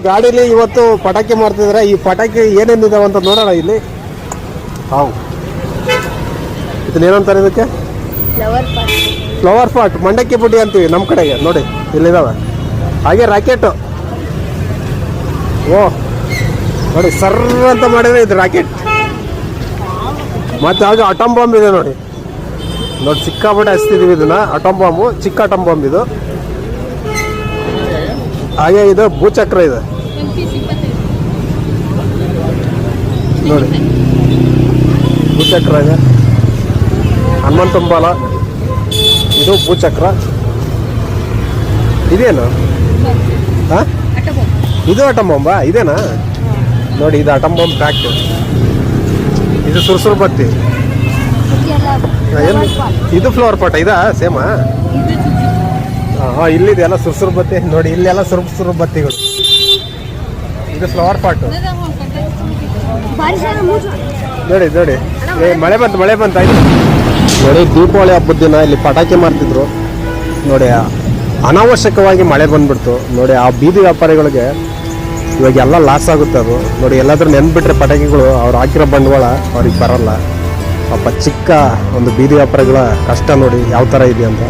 ಗಾಡೀಲಿ ಇವತ್ತು ಪಟಾಕಿ ಮಾಡ್ತಿದ್ರೆ ಈ ಪಟಾಕಿ ಏನೇನಿದಾವೆ ಅಂತ ನೋಡೋಣ ಇಲ್ಲಿ. ಹಾವು ಇದನ್ನೇನಂತಾರೆ ಇದಕ್ಕೆ? ಫ್ಲವರ್ ಪಾಟ್, ಮಂಡಕ್ಕಿ ಪುಡಿ ಅಂತೀವಿ ನಮ್ಮ ಕಡೆಗೆ. ನೋಡಿ ಇಲ್ಲಿದಾವೆ. ಹಾಗೆ ರಾಕೆಟ್. ಓ ನೋಡಿ ಸರ್ ಅಂತ ಮಾಡಿದ್ರೆ ಇದು ರಾಕೆಟ್. ಮತ್ತೆ ಹಾಗೆ ಅಟಮ್ ಬಾಂಬ್ ಇದೆ ನೋಡಿ. ನೋಡಿ ಸಿಕ್ಕಾಪಟ್ಟೆ ಹಚ್ತಿದೀವಿ ಇದನ್ನ. ಅಟಮ್ ಬಾಂಬು, ಚಿಕ್ಕ ಅಟಮ್ ಬಾಂಬ್ ಇದು. ಹಾಗೆ ಇದು ಭೂಚಕ್ರ ಇದೆ ನೋಡಿ. ಭೂಚಕ್ರ ಇದೆ, ಹನುಮಂತಂಬಾಲ, ಇದು ಭೂಚಕ್ರ. ಇದೇನು? ಹಾ, ಇದು ಅಟಮ್ ಬಾಂಬಾ? ಇದೇನಾ? ನೋಡಿ ಇದು ಅಟಮ್ ಬಾಂಬ್ ಪ್ಯಾಕ್. ಇದು ಸುರ್ಸುರು ಬತ್ತಿ. ಇದು ಫ್ಲವರ್ ಪಾಟ್ ಇದಾ? ಸೇಮಾ? ಹಾಂ, ಇಲ್ಲಿದೆ ಎಲ್ಲ ಸುರ್ಸುರು ಬತ್ತಿ ನೋಡಿ. ಇಲ್ಲೆಲ್ಲ ಸುರ್ಸುರು ಬತ್ತಿಗಳು. ಇದು ಫ್ಲವರ್ ಪಾಟ್ ನೋಡಿ. ನೋಡಿ ಮಳೆ ಬಂತು ಆಯ್ತು ನೋಡಿ. ದೀಪಾವಳಿ ಹಬ್ಬದ ದಿನ ಇಲ್ಲಿ ಪಟಾಕಿ ಮಾರ್ತಿದ್ರು ನೋಡಿ. ಅನಾವಶ್ಯಕವಾಗಿ ಮಳೆ ಬಂದ್ಬಿಡ್ತು ನೋಡಿ. ಆ ಬೀದಿ ವ್ಯಾಪಾರಿಗಳಿಗೆ ಇವಾಗ ಎಲ್ಲ ಲಾಸ್ ಆಗುತ್ತೆ ಅದು ನೋಡಿ. ಎಲ್ಲಾದ್ರೂ ನೆನ್ಬಿಟ್ರೆ ಪಟಾಕಿಗಳು ಅವ್ರು ಹಾಕಿರೋ ಬಂಡವಾಳ ಅವ್ರಿಗೆ ಬರಲ್ಲ. ಪಾಪ ಚಿಕ್ಕ ಒಂದು ಬೀದಿ ವ್ಯಾಪಾರಿಗಳ ಕಷ್ಟ ನೋಡಿ ಯಾವ ಥರ ಇದೆ ಅಂತ.